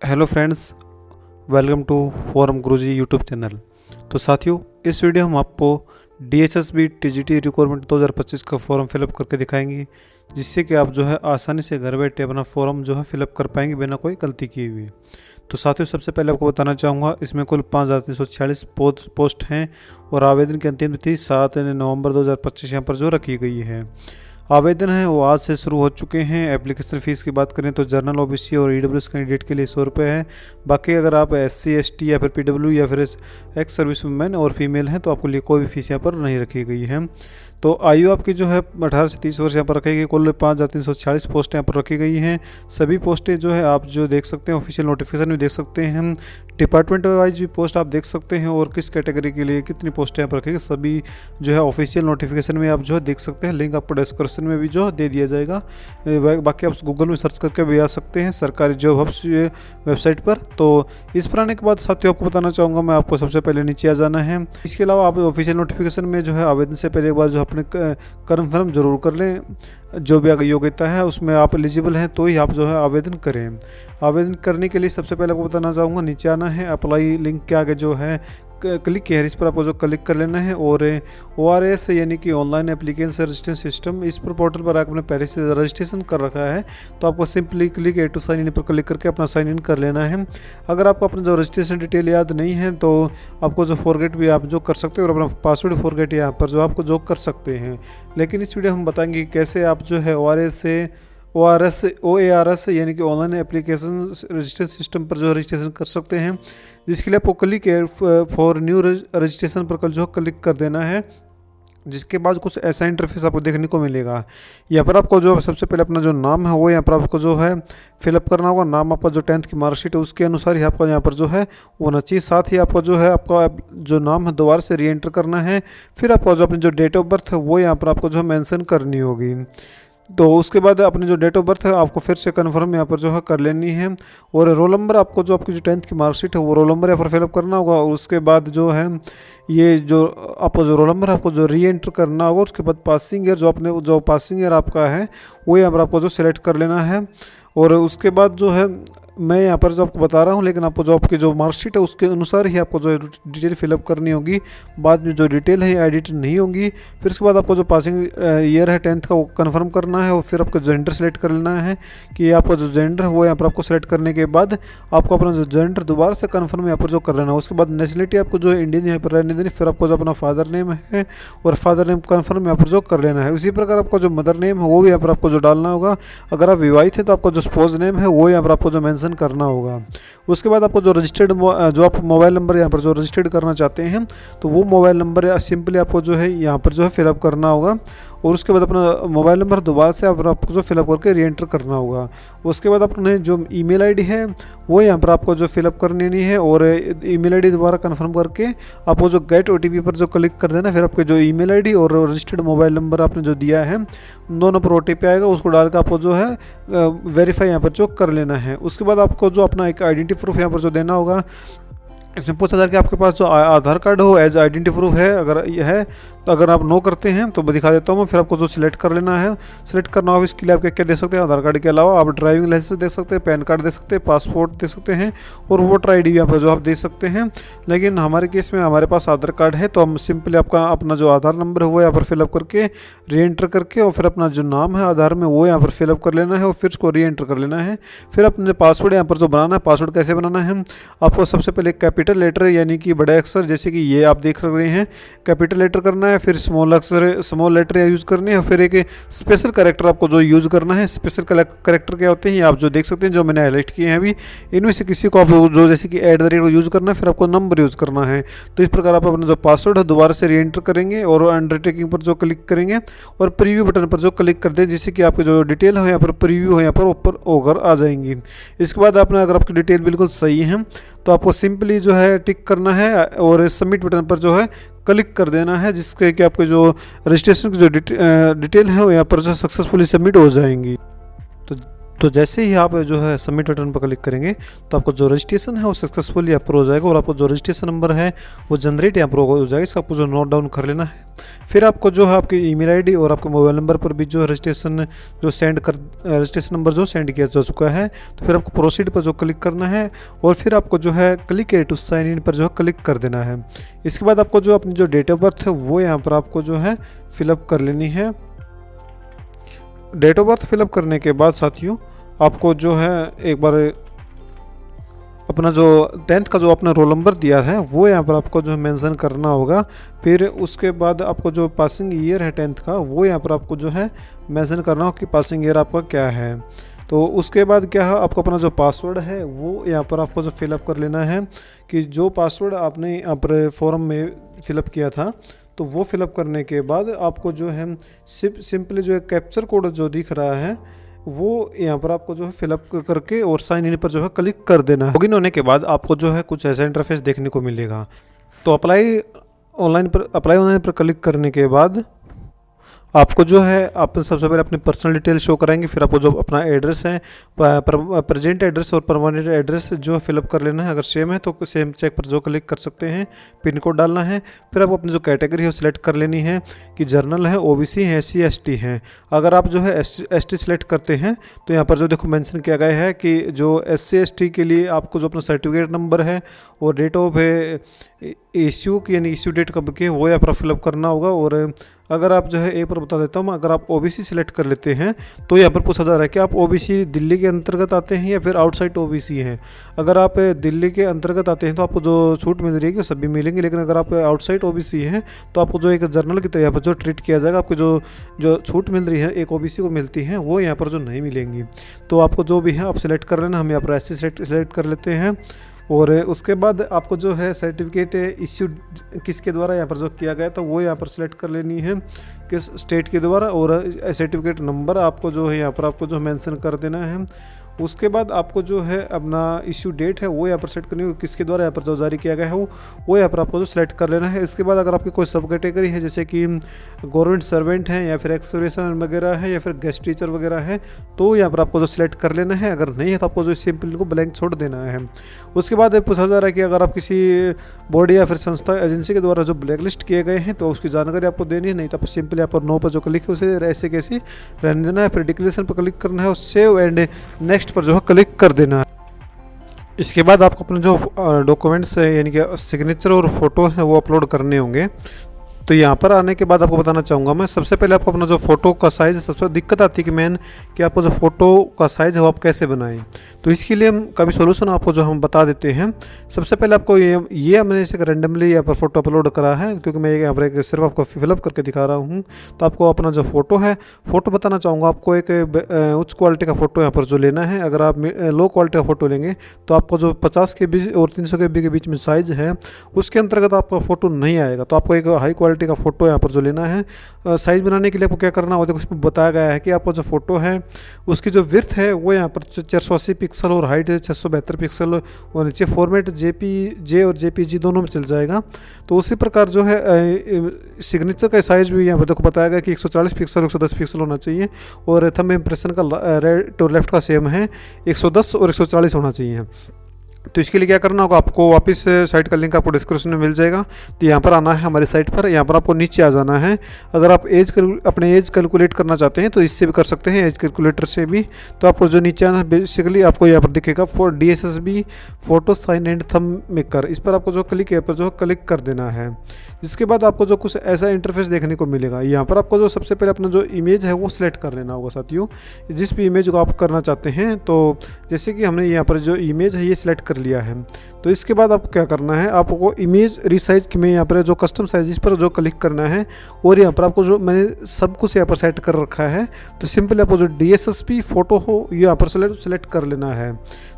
Hello friends, welcome to forum Guruji YouTube channel. तो साथियों, इस वीडियो हम आपको DHSB TGT रिक्वायरमेंट 2025 का फॉर्म फिलअप करके दिखाएंगे, जिससे कि आप जो है आसानी से घर बैठे अपना फॉर्म जो है फिलअप कर पाएंगे बिना कोई गलती किए हुए। तो साथियों, सबसे पहले आपको बताना चाहूँगा, इसमें कुल 5346 पोस्ट हैं और आवेदन की अंतिम तिथि 7 नवंबर 2025 यहाँ पर जो रखी गई है। आवेदन है वो आज से शुरू हो चुके हैं। एप्लीकेशन फ़ीस की बात करें तो जनरल OBC और EWS कैंडिडेट के लिए 100 रुपये है। बाकी अगर आप SC ST या फिर PW या फिर एक्स सर्विस मैन और फीमेल हैं तो आपको लिए कोई भी फीस यहाँ पर नहीं रखी गई है। तो आयु आपकी जो है 18 से 30 वर्ष यहाँ पर रखी गई। कुल 5346 पोस्ट यहाँ पर रखी गई हैं। सभी पोस्टें जो है आप जो देख सकते हैं, ऑफिशियल नोटिफिकेशन भी देख सकते हैं, डिपार्टमेंट वाइज भी पोस्ट आप देख सकते हैं और किस कैटेगरी के लिए कितनी पोस्टें यहाँ पर रखी गई सभी जो है ऑफिशियल नोटिफिकेशन में आप जो है देख सकते हैं। लिंक आपको डिस्क्रिप्शन में भी जो दे दिया जाएगा। बाकी आप गूगल में सर्च करके भी आ सकते हैं सरकारी जॉब हब्स वेबसाइट पर। तो इस पर आने के बाद साथियों आपको बताना चाहूँगा मैं, आपको सबसे पहले नीचे आ जाना है। इसके अलावा आप ऑफिशियल नोटिफिकेशन में जो है आवेदन से पहले एक बार जो अपने कन्फर्म जरूर कर लें, जो भी योग्यता है उसमें आप एलिजिबल हैं तो ही आप जो है आवेदन करें। आवेदन करने के लिए सबसे पहले आपको बताना चाहूँगा, नीचे आना है, अप्लाई लिंक के आगे जो है क्लिक किया है, इस पर आपको जो क्लिक कर लेना है और ORS यानी कि ऑनलाइन एप्लीकेशन रजिस्ट्रेशन सिस्टम, इस पर पोर्टल पर आपने पहले से रजिस्ट्रेशन कर रखा है तो आपको simply click to sign in पर क्लिक करके अपना साइन इन कर लेना है। अगर आपको अपना जो रजिस्ट्रेशन डिटेल याद नहीं है तो आपको जो फॉरगेट भी आप जो कर सकते हो और अपना पासवर्ड फॉरगेट यहाँ पर जो आपको जो कर सकते हैं। लेकिन इस वीडियो हम बताएंगे कैसे आप जो है OARS यानी कि ऑनलाइन एप्लीकेशन रजिस्ट्रेशन सिस्टम पर जो रजिस्ट्रेशन कर सकते हैं, जिसके लिए आपको क्लिक फॉर न्यू रजिस्ट्रेशन पर कल जो क्लिक कर देना है। जिसके बाद कुछ ऐसा इंटरफेस आपको देखने को मिलेगा। यहाँ पर आपको जो सबसे पहले अपना जो नाम है वो यहाँ पर आपको जो है फिलअप करना होगा। नाम आपका जो 10th की मार्कशीट है उसके अनुसार ही आपका यहाँ पर जो है वो होना चाहिए। साथ ही आपका जो है आपका जो नाम है दोबारा से री एंटर करना है। फिर आपका जो अपनी जो डेट ऑफ बर्थ है वो यहाँ पर आपको जो है मेंशन करनी होगी। तो उसके बाद अपनी जो डेट ऑफ बर्थ है आपको फिर से कन्फर्म यहाँ पर जो है कर लेनी है। और रोल नंबर आपको जो आपकी जो 10th की मार्कशीट है वो रोल नंबर यहाँ पर फिलअप करना होगा। और उसके बाद जो है ये जो आपको जो रोल नंबर आपको जो री एंटर करना होगा। उसके बाद पासिंग ईयर जो अपने जो पासिंग ईयर आपका है वो यहाँ पर आपको जो सिलेक्ट कर लेना है। और उसके बाद जो है मैं यहाँ पर जो आपको बता रहा हूँ, लेकिन आपको जो आपकी जो मार्कशीट है उसके अनुसार ही आपको जो डिटेल फिलअप करनी होगी। बाद में जो डिटेल है एडिट नहीं होंगी। फिर उसके बाद आपको जो पासिंग ईयर है 10th का वो कंफर्म करना है और फिर आपको जेंडर सेलेक्ट कर लेना है कि आपका जो जेंडर है वो यहाँ पर आपको सेलेक्ट करने के बाद आपको अपना जो जेंडर दोबारा से कन्फर्म यहाँ पर जो कर लेना है। उसके बाद नेशनलिटी आपको जो इंडियन यहाँ पर रहने देनी। फिर आपको जो अपना फादर नेम है और फादर नेम कन्फर्म यहाँ पर जो कर लेना है। उसी प्रकार आपका जो मदर नेम है वो भी यहाँ पर आपको जो डालना होगा। अगर आप विवाहित हैं तो आपका जो स्पोज नेम है वो यहाँ पर आपको जो मेंशन करना होगा। उसके बाद आपको जो रजिस्टर्ड जो आप मोबाइल नंबर यहाँ पर जो रजिस्टर्ड करना चाहते हैं तो वो मोबाइल नंबर सिंपली आपको जो है यहाँ पर जो है फिलअप करना होगा। और उसके बाद अपना मोबाइल नंबर दोबारा से आपको जो फिलअप करके री एंटर करना होगा। उसके बाद अपने जो ईमेल आईडी है वो यहाँ पर आपको जो फिलअप करनी है और ईमेल आईडी दोबारा कंफर्म करके आपको जो गेट OTP पर जो क्लिक कर देना। फिर आपके जो ईमेल आईडी और रजिस्टर्ड मोबाइल नंबर आपने जो दिया है दोनों पर OTP आएगा, उसको डाल कर आपको जो है वेरीफाई यहाँ पर जो कर लेना है। उसके बाद आपको जो अपना एक आइडेंटिटी प्रूफ यहाँ पर जो देना होगा। इसमें पूछा जाए कि आपके पास जो आधार कार्ड हो एज आइडेंटिटी प्रूफ है, अगर ये है तो अगर आप नो करते हैं तो मैं दिखा देता हूँ। फिर आपको जो सिलेक्ट कर लेना है, सिलेक्ट करना होगा। इसके लिए आप क्या क्या दे सकते हैं, आधार कार्ड के अलावा आप ड्राइविंग लाइसेंस दे सकते हैं, पैन कार्ड दे सकते हैं, पासपोर्ट दे सकते हैं और वोटर ID भी यहाँ पर जो आप दे सकते हैं। लेकिन हमारे केस में हमारे पास आधार कार्ड है तो हम सिंपली आपका अपना जो आधार नंबर है वो यहाँ पर फिलअप करके री एंटर करके और फिर अपना जो नाम है आधार में वो यहाँ पर फिलअप कर लेना है और फिर उसको री एंटर कर लेना है। फिर अपने पासवर्ड यहाँ पर जो बनाना है, पासवर्ड कैसे बनाना है, आपको सबसे पहले कैपिटल लेटर यानी कि बड़े अक्षर जैसे कि ये आप देख रहे हैं कैपिटल लेटर करना है। फिर स्मॉल लेटर यूज़ करनी है। फिर एक स्पेशल कैरेक्टर आपको जो यूज़ करना है। स्पेशल कैरेक्टर क्या होते हैं आप जो देख सकते हैं, जो मैंने हाईलाइट किए हैं अभी, इनमें से किसी को आप जो जैसे कि @ यूज़ करना है। फिर आपको नंबर यूज़ करना है। तो इस प्रकार आप अपना जो पासवर्ड है दोबारा से री एंटर करेंगे और अंडरटेकिंग पर जो क्लिक करेंगे और प्रीव्यू बटन पर जो क्लिक कर दें, जिससे कि आपकी जो डिटेल है यहाँ पर प्रीव्यू है यहाँ पर ऊपर होकर आ जाएंगी। इसके बाद आपने अगर आपकी डिटेल बिल्कुल सही है तो आपको सिंपली जो है टिक करना है और सबमिट बटन पर जो है क्लिक कर देना है, जिसके कि आपके जो रजिस्ट्रेशन की जो डिटेल है वो यहाँ पर जो सक्सेसफुली सबमिट हो जाएंगी। तो तो जैसे ही आप जो है सबमिट बटन पर क्लिक करेंगे तो आपको जो रजिस्ट्रेशन है वो सक्सेसफुली अप्रूव हो जाएगा और आपको जो रजिस्ट्रेशन नंबर है वो जनरेट यहाँ पर हो जाएगा। इसका आपको जो नोट डाउन कर लेना है। फिर आपको जो है आपकी ईमेल आईडी और आपके मोबाइल नंबर पर भी जो रजिस्ट्रेशन नंबर जो सेंड किया जा चुका है, तो फिर आपको प्रोसीड पर जो क्लिक करना है और फिर आपको जो है क्लिक है टू साइन इन पर जो है क्लिक कर देना है। इसके बाद आपको जो अपनी जो डेट ऑफ बर्थ है वो यहाँ पर आपको जो है फिलअप कर लेनी है। डेट ऑफ बर्थ फिलअप करने के बाद साथियों आपको जो है एक बार अपना जो 10th का जो आपने रोल नंबर दिया है वो यहाँ पर आपको जो है मेंशन करना होगा। फिर उसके बाद आपको जो पासिंग ईयर है 10th का वो यहाँ पर आपको जो है मेंशन करना हो कि पासिंग ईयर आपका क्या है। तो उसके बाद क्या है आपको अपना जो पासवर्ड है वो यहाँ पर आपको जो फिलअप कर लेना है कि जो पासवर्ड आपने यहाँ पर फॉर्म में फिलअप किया था, तो वो फिलअप करने के बाद आपको जो है सिंपली जो है कैप्चर कोड जो दिख रहा है वो यहाँ पर आपको जो है फिलअप करके और साइन इन पर जो है क्लिक कर देना है। लॉगिन होने के बाद आपको जो है कुछ ऐसा इंटरफेस देखने को मिलेगा। तो अप्लाई ऑनलाइन पर क्लिक करने के बाद आपको जो है आप सबसे पहले अपनी पर्सनल डिटेल शो कराएंगे। फिर आपको जो अपना एड्रेस है प्रेजेंट एड्रेस और परमानेंट एड्रेस जो फिलअप कर लेना है। अगर सेम है तो सेम चेक पर जो क्लिक कर सकते हैं, पिन कोड डालना है। फिर आपको अपनी जो कैटेगरी है वो सिलेक्ट कर लेनी है कि जर्नल है, ओबीसी है, SC ST है। अगर आप जो है ST सिलेक्ट करते हैं तो यहाँ पर जो देखो मेंशन किया गया है कि जो SC ST के लिए आपको जो अपना सर्टिफिकेट नंबर है और डेट ऑफ इश्यू की यानी इश्यू डेट कब की है वो यहाँ पर फिलअप करना होगा। और अगर आप जो है एक पर बता देता हूँ, अगर आप OBC सिलेक्ट कर लेते हैं तो यहाँ पर पूछा जा रहा है कि आप OBC दिल्ली के अंतर्गत आते हैं या फिर आउटसाइड OBC हैं। अगर आप दिल्ली के अंतर्गत आते हैं तो आपको जो छूट मिल रही है सभी मिलेंगे, लेकिन अगर आप आउटसाइड OBC हैं तो आपको जो एक जर्नल की तरह यहाँ पर जो ट्रीट किया जाएगा, आपको जो छूट मिल रही है एक OBC को मिलती है वो यहाँ पर जो नहीं मिलेंगी। तो आपको जो भी है आप सिलेक्ट कर लेना। हम यहाँ पर SC सिलेक्ट कर लेते हैं और उसके बाद आपको जो है सर्टिफिकेट इश्यू किसके द्वारा यहाँ पर जो किया गया था वो यहाँ पर सिलेक्ट कर लेनी है किस स्टेट के द्वारा, और सर्टिफिकेट नंबर आपको जो है यहाँ पर आपको जो मेंशन कर देना है। उसके बाद आपको जो है अपना इश्यू डेट है वो यहाँ पर सेट करनी होगी, किसके द्वारा यहाँ पर जो जारी किया गया है वो यहाँ पर आपको जो सिलेक्ट कर लेना है। इसके बाद अगर आपकी कोई सब कैटेगरी है जैसे कि गवर्नमेंट सर्वेंट है या फिर एक्सर्विसन वगैरह है या फिर गेस्ट टीचर वगैरह है तो यहाँ पर आपको जो सिलेक्ट कर लेना है। अगर नहीं है तो आपको जो सिंपल को ब्लैंक छोड़ देना है। उसके बाद पूछा जा रहा है कि अगर आप किसी बॉडी या फिर संस्था एजेंसी के द्वारा जो ब्लैक लिस्ट किए गए हैं तो उसकी जानकारी आपको देनी है, नहीं तो आप सिंपली यहाँ पर नो पर जो क्लिक है उसे ऐसे कैसे रहने देना है। फिर डिक्लेरेशन पर क्लिक करना है और सेव एंड नेक्स्ट पर जो है क्लिक कर देना है। इसके बाद आपको अपने जो डॉक्यूमेंट्स है यानी कि सिग्नेचर और फोटो है वो अपलोड करने होंगे। तो यहाँ पर आने के बाद आपको बताना चाहूँगा मैं, सबसे पहले आपको अपना जो फ़ोटो का साइज़, सबसे दिक्कत आती है कि मेन कि आपको जो फ़ोटो का साइज़ है वो आप कैसे बनाएं। तो इसके लिए हम कभी सोल्यूशन आपको जो हम बता देते हैं। सबसे पहले आपको ये मैंने इसे रैंडमली यहाँ पर फ़ोटो अपलोड करा है क्योंकि मैं यहाँ पर सिर्फ आपको फिलअप करके दिखा रहा हूँ। तो आपको अपना जो फ़ोटो है, फ़ोटो बताना चाहूँगा आपको एक उच्च क्वालिटी का फ़ोटो यहाँ पर जो लेना है। अगर आप लो क्वालिटी का फ़ोटो लेंगे तो आपको जो 50 KB और 300 KB के बीच में साइज़ है उसके अंतर्गत आपका फ़ोटो नहीं आएगा। तो आपको एक हाई क्वालिटी का फ़ोटो यहाँ पर जो लेना है। साइज़ बनाने के लिए आपको क्या करना होगा, देखो उसमें बताया गया है कि आपको जो फ़ोटो है उसकी जो विड्थ है वो यहाँ पर 480 पिक्सल और हाइट 672 पिक्सल और नीचे फॉर्मेट JPG और JPG दोनों में चल जाएगा। तो उसी प्रकार जो है सिग्नेचर का साइज़ भी यहाँ पर देखो बताया गया कि 140 पिक्सल 110 पिक्सल होना चाहिए और थंब इम्प्रेशन का राइट और लेफ्ट का सेम है 110 और 140 होना चाहिए। तो इसके लिए क्या करना होगा, आपको वापस साइट का लिंक आपको डिस्क्रिप्शन में मिल जाएगा। तो यहाँ पर आना है हमारी साइट पर, यहाँ पर आपको नीचे आ जाना है। अगर आप अपने एज कैलकुलेट करना चाहते हैं तो इससे भी कर सकते हैं, एज कैलकुलेटर से भी। तो आपको जो नीचे आना है बेसिकली आपको यहाँ पर दिखेगा DSSB photo sign and thumb maker, इस पर आपको जो क्लिक है पर जो क्लिक कर देना है। जिसके बाद आपको जो कुछ ऐसा इंटरफेस देखने को मिलेगा। यहाँ पर आपको जो सबसे पहले अपना जो इमेज है वो सिलेक्ट कर लेना होगा साथियों, जिस भी इमेज को आप करना चाहते हैं। तो जैसे कि हमने यहाँ पर जो इमेज है ये सिलेक्ट कर लिया है। तो इसके बाद आपको क्या करना है, आपको इमेज रिसाइज में यहाँ पर जो कस्टम साइज इस पर जो क्लिक करना है और यहाँ पर आपको जो मैंने सब कुछ यहाँ पर सेट कर रखा है। तो सिंपल आपको जो DSSP फोटो हो ये यहाँ पर सेलेक्ट कर लेना है।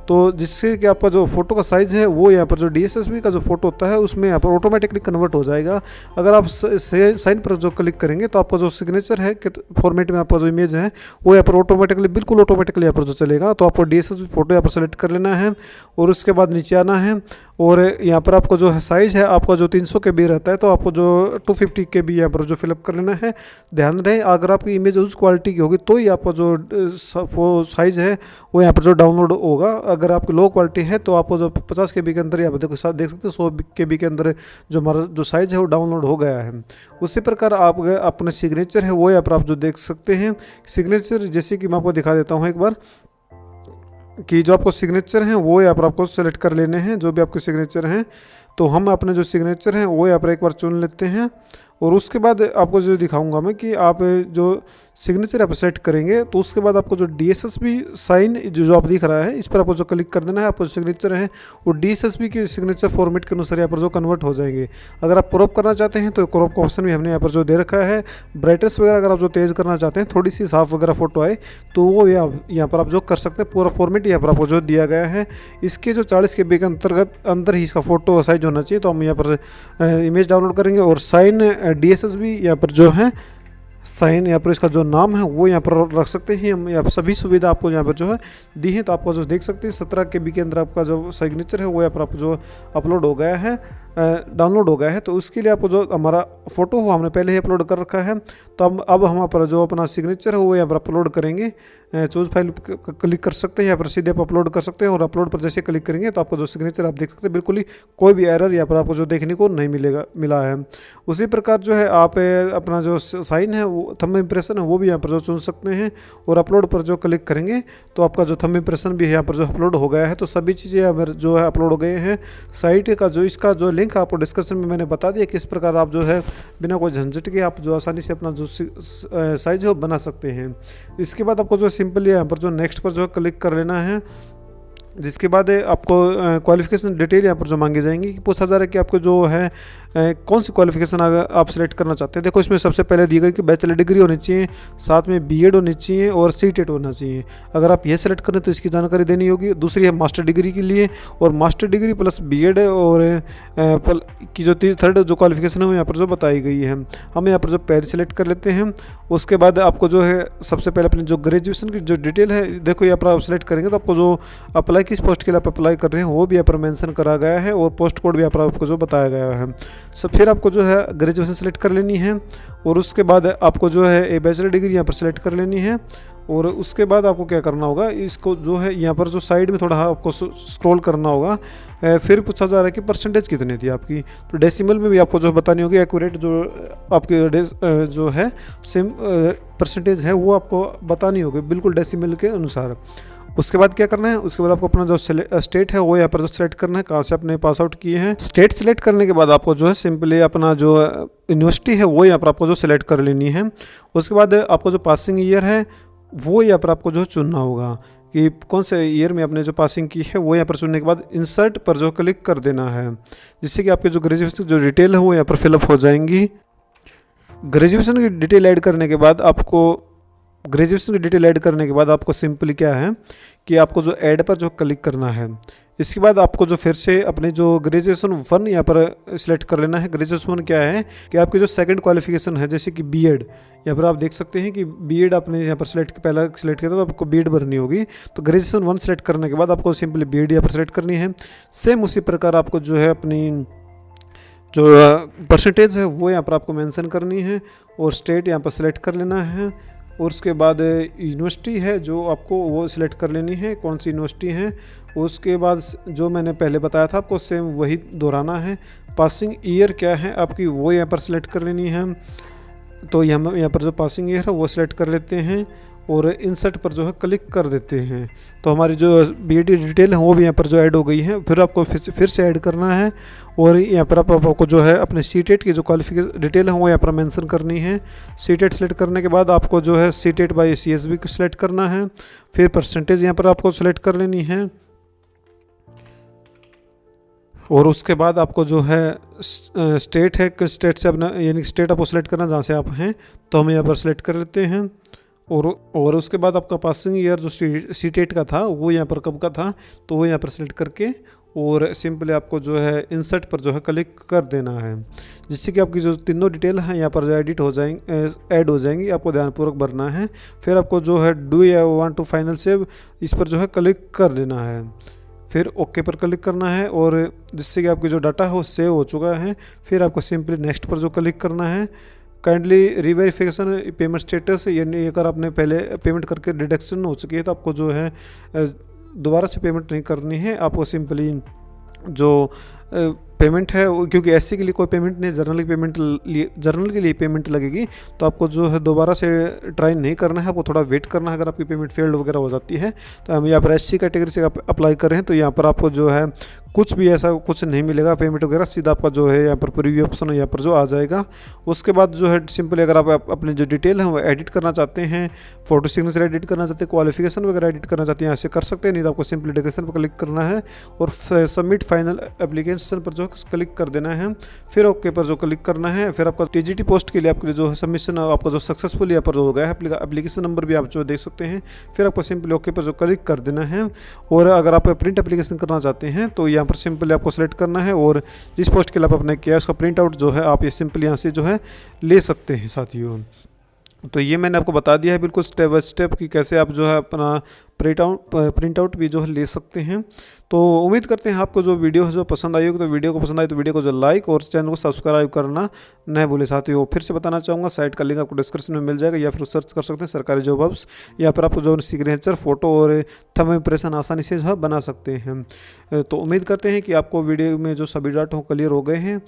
तो जिससे कि आपका जो फ़ोटो का साइज़ है वो यहाँ पर जो DSSP का जो फ़ोटो होता है उसमें यहाँ पर ऑटोमेटिकली कन्वर्ट हो जाएगा। अगर आप साइन पर जो क्लिक करेंगे तो आपका जो सिग्नेचर है कि फॉर्मेट में आपका जो इमेज है वो यहाँ पर ऑटोमेटिकली, बिल्कुल ऑटोमेटिकली यहाँ पर जो चलेगा। तो आपको DSSP फ़ोटो यहाँ पर सेलेक्ट कर लेना है और उसके बाद नीचे आना है और यहाँ पर आपको जो है साइज़ है आपका जो 300 KB रहता है तो आपको जो 250 KB यहाँ पर जो फिलअप कर लेना है। ध्यान रहे अगर आपकी इमेज उस क्वालिटी की होगी तो ही आपका जो साइज़ है वो यहाँ पर जो डाउनलोड होगा। अगर आपकी लो क्वालिटी है तो आपको जो 50 KB के अंदर यहाँ पर देखो देख सकते हैं 100 KB के अंदर जो हमारा जो साइज़ है वो डाउनलोड हो गया है। उसी प्रकार आप अपने सिग्नेचर है वो यहाँ पर आप जो देख सकते हैं। सिग्नेचर जैसे कि मैं आपको दिखा देता हूँ एक बार कि जो आपको सिग्नेचर हैं वो यहाँ पर आपको सेलेक्ट कर लेने हैं, जो भी आपके सिग्नेचर हैं। तो हम अपने जो सिग्नेचर हैं वो यहाँ पर एक बार चुन लेते हैं और उसके बाद आपको जो दिखाऊंगा मैं कि आप जो सिग्नेचर आप सेलेक्ट करेंगे तो उसके बाद आपको जो DSSP साइन जो आप दिख रहा है इस पर आपको जो क्लिक कर देना है। आपको जो सिग्नेचर है वो DSSP के सिग्नेचर फॉर्मेट के अनुसार यहाँ पर जो कन्वर्ट हो जाएंगे। अगर आप क्रॉप करना चाहते हैं तो क्रॉप का ऑप्शन भी हमने यहाँ पर जो दे रखा है। ब्राइटनेस वगैरह अगर आप जो तेज़ करना चाहते हैं, थोड़ी सी साफ वगैरह फोटो आए तो वो यहाँ पर आप जो कर सकते हैं। पूरा फॉर्मेट यहाँ पर आपको जो दिया गया है इसके जो 40 KB के अंदर ही इसका फ़ोटो साइज होना चाहिए। तो हम यहाँ पर इमेज डाउनलोड करेंगे और साइन DSSP यहाँ पर जो है साइन यहाँ पर इसका जो नाम है वो यहाँ पर रख सकते हैं। हम यहाँ पर सभी सुविधा आपको यहाँ पर जो है दी है। तो आपको जो देख सकते हैं 17 KB के अंदर आपका जो सिग्नेचर है वो यहाँ पर आप जो अपलोड हो गया है, डाउनलोड हो गया है। तो उसके लिए आपको जो हमारा फ़ोटो वो हमने पहले ही अपलोड कर रखा है। तो अब हम यहाँ पर जो अपना सिग्नेचर है वो यहाँ पर अपलोड करेंगे। चूज़ फाइल क्लिक कर सकते हैं, यहाँ पर सीधे आप अपलोड कर सकते हैं और अपलोड पर जैसे क्लिक करेंगे तो आपको जो सिग्नेचर आप देख सकते हैं बिल्कुल ही कोई भी एरर यहाँ पर आपको जो देखने को नहीं मिला है। उसी प्रकार जो है आप अपना जो साइन है वो थंब इम्प्रेशन है वो भी यहाँ पर जो चुन सकते हैं और अपलोड पर जो क्लिक करेंगे तो आपका जो थंब इम्प्रेशन भी यहाँ पर जो अपलोड हो गया है। तो सभी चीज़ें यहाँ पर जो है अपलोड हो गए हैं। साइट का जो इसका जो लिंक आपको डिस्क्रिप्शन में मैंने बता दिया किस प्रकार आप जो है बिना कोई झंझट के आप जो आसानी से अपना जो साइज है वो बना सकते हैं। इसके बाद आपको जो सिंपली यहाँ पर जो नेक्स्ट पर जो क्लिक कर लेना है, जिसके बाद आपको क्वालिफिकेशन डिटेल यहाँ पर जो मांगी जाएंगी कि पूछा जा रहा है कि आपको जो है कौन सी क्वालिफिकेशन आप सिलेक्ट करना चाहते हैं। देखो इसमें सबसे पहले दी गई कि बैचलर डिग्री होनी चाहिए, साथ में BEd होनी चाहिए और CTET होना चाहिए। अगर आप ये सेलेक्ट करें तो इसकी जानकारी देनी होगी। दूसरी है मास्टर डिग्री के लिए और मास्टर डिग्री प्लस BEd और की जो थर्ड जो क्वालिफिकेशन है वो यहाँ पर जो बताई गई है। हम यहाँ पर जो पहले सेलेक्ट कर लेते हैं। उसके बाद आपको जो है सबसे पहले अपनी जो ग्रेजुएशन की जो डिटेल है देखो यहाँ पर आप सेलेक्ट करेंगे तो आपको जो अप्लाई किस पोस्ट के लिए आप अप्लाई कर रहे हैं वो भी यहाँ पर मेंशन करा गया है और पोस्ट कोड भी यहाँ पर आपको जो बताया गया है। सब फिर आपको जो है ग्रेजुएशन सेलेक्ट कर लेनी है और उसके बाद आपको जो है एक बैचलर डिग्री यहाँ पर सेलेक्ट कर लेनी है। और उसके बाद आपको क्या करना होगा, इसको जो है यहाँ पर जो साइड में थोड़ा आपको स्क्रॉल करना होगा। फिर पूछा जा रहा है कि परसेंटेज कितनी थी आपकी, तो डेसिमल में भी आपको जो बतानी होगी एक्यूरेट जो आपकी जो है सेम परसेंटेज है वो आपको बतानी होगी बिल्कुल डेसिमल के अनुसार। उसके बाद क्या करना है, उसके बाद आपको अपना जो स्टेट है वो यहाँ पर जो सेलेक्ट करना है, कहाँ से आपने पास आउट किए हैं। स्टेट सेलेक्ट करने के बाद आपको जो है सिंपली अपना जो यूनिवर्सिटी है वो यहाँ पर आपको जो सेलेक्ट कर लेनी है। उसके बाद आपको जो पासिंग ईयर है वो यहाँ पर आपको जो चुनना होगा कि कौन से ईयर में आपने जो पासिंग की है वो यहाँ पर चुनने के बाद इंसर्ट पर जो क्लिक कर देना है, जिससे कि आपके जो ग्रेजुएशन जो डिटेल है वो यहाँ पर फिलअप हो जाएंगी। ग्रेजुएशन की डिटेल ऐड करने के बाद आपको सिंपली क्या है कि आपको जो ऐड पर जो क्लिक करना है। इसके बाद आपको जो फिर से अपने जो ग्रेजुएशन 1 यहाँ पर सिलेक्ट कर लेना है। ग्रेजुएशन 1 क्या है कि आपकी जो सेकंड क्वालिफिकेशन है, जैसे कि BEd, यहाँ पर आप देख सकते हैं कि BEd आपने यहाँ पर पहला सिलेक्ट किया तो आपको BEd भरनी होगी। तो ग्रेजुएशन 1 सेलेक्ट करने के बाद आपको सिंपली BEd यहाँ पर सेलेक्ट करनी है। सेम उसी प्रकार आपको जो है अपनी जो परसेंटेज है वो यहाँ पर आपको मेंशन करनी है और स्टेट यहाँ पर सेलेक्ट कर लेना है। और उसके बाद यूनिवर्सिटी है जो आपको वो सिलेक्ट कर लेनी है, कौन सी यूनिवर्सिटी है। उसके बाद जो मैंने पहले बताया था आपको सेम वही दोहराना है। पासिंग ईयर क्या है आपकी वो यहाँ पर सिलेक्ट कर लेनी है। तो यहाँ पर जो पासिंग ईयर है वो सिलेक्ट कर लेते हैं और इंसर्ट पर जो है क्लिक कर देते हैं। तो हमारी जो BEd डिटेल है वो भी यहाँ पर जो ऐड हो गई है। फिर आपको फिर से ऐड करना है और यहाँ पर आपको जो है अपने CTET की जो क्वालिफिकेशन डिटेल है वो यहाँ पर मेंशन करनी है। CTET सेलेक्ट करने के बाद आपको जो है CTET बाय CSB को सिलेक्ट करना है। फिर परसेंटेज यहाँ पर आपको सिलेक्ट कर लेनी है और उसके बाद आपको जो है स्टेट है कि स्टेट से अपना यानी स्टेट आपको सेलेक्ट करना जहाँ से आप हैं, तो हम यहाँ पर सेलेक्ट कर लेते हैं। और उसके बाद आपका पासिंग ईयर जो सीटेट का था वो यहाँ पर कब का था, तो वो यहाँ पर सेलेक्ट करके और सिंपली आपको जो है इंसर्ट पर जो है क्लिक कर देना है, जिससे कि आपकी जो तीनों डिटेल हैं यहाँ पर जो एडिट हो जाएंगे, ऐड हो जाएंगी। आपको ध्यानपूर्वक भरना है। फिर आपको जो है डू या वांट टू फाइनल सेव, इस पर जो है क्लिक कर देना है। फिर ओके पर क्लिक करना है और जिससे कि आपकी जो डाटा है वो सेव हो चुका है। फिर आपको सिंपली नेक्स्ट पर जो क्लिक करना है। काइंडली रीवेरिफिकेशन पेमेंट स्टेटस, यानी अगर आपने पहले पेमेंट करके डिडक्शन हो चुकी है तो आपको जो है दोबारा से पेमेंट नहीं करनी है। आपको सिंपली जो पेमेंट है क्योंकि एससी के लिए कोई पेमेंट नहीं, जर्नल के लिए पेमेंट लगेगी, तो आपको जो है दोबारा से ट्राई नहीं करना है, आपको थोड़ा वेट करना है। अगर आपकी पेमेंट फेल्ड वगैरह हो जाती है तो हम यहाँ पर एससी कैटेगरी से आप अप्लाई कर रहे हैं तो यहाँ पर आपको जो है कुछ भी ऐसा कुछ नहीं मिलेगा पेमेंट वगैरह, सीधा आपका जो है यहाँ पर प्रीव्यू ऑप्शन यहाँ पर जो आ जाएगा। उसके बाद जो है सिंपली अगर आप अपने जो डिटेल है वो एडिट करना चाहते हैं, फोटो सिग्नेचर एडिट करना चाहते हैं, क्वालिफिकेशन वगैरह एडिट करना चाहते हैं, यहाँ से कर सकते हैं। नहीं तो आपको सिंपली डिक्लेरेशन पर क्लिक करना है और सबमिट फाइनल एप्लीकेशन पर जो क्लिक कर देना है। फिर ओके पर जो क्लिक करना है। फिर आपका टीजीटी पोस्ट के लिए आपके जो है सबमिशन आपका जो सक्सेसफुल यहाँ पर हो गया है, एप्लीकेशन नंबर भी आप जो देख सकते हैं। फिर आपको सिंपली ओके पर जो क्लिक कर देना है। और अगर आप प्रिंट एप्लीकेशन करना चाहते हैं तो यहाँ पर सिंपली आपको सेलेक्ट करना है और जिस पोस्ट के लिए आपने किया उसका प्रिंट आउट जो है आप ये सिंपली यहाँ से जो है ले सकते हैं साथियों। तो ये मैंने आपको बता दिया है बिल्कुल स्टेप बाय स्टेप कि कैसे आप जो है अपना प्रिंट आउट भी जो है ले सकते हैं। तो उम्मीद करते हैं आपको जो वीडियो है जो पसंद आई होगी। तो वीडियो को पसंद आई तो वीडियो को जो लाइक और चैनल को सब्सक्राइब करना न भूले साथियों। फिर से बताना चाहूँगा साइट का लिंक आपको डिस्क्रिप्शन में मिल जाएगा या फिर सर्च कर सकते हैं सरकारी जॉब हब्स। यहाँ पर आपको जो सिग्नेचर फोटो और थंब इंप्रेशन आसानी से जो है बना सकते हैं। तो उम्मीद करते हैं कि आपको वीडियो में जो सभी डाटा क्लियर हो गए हैं।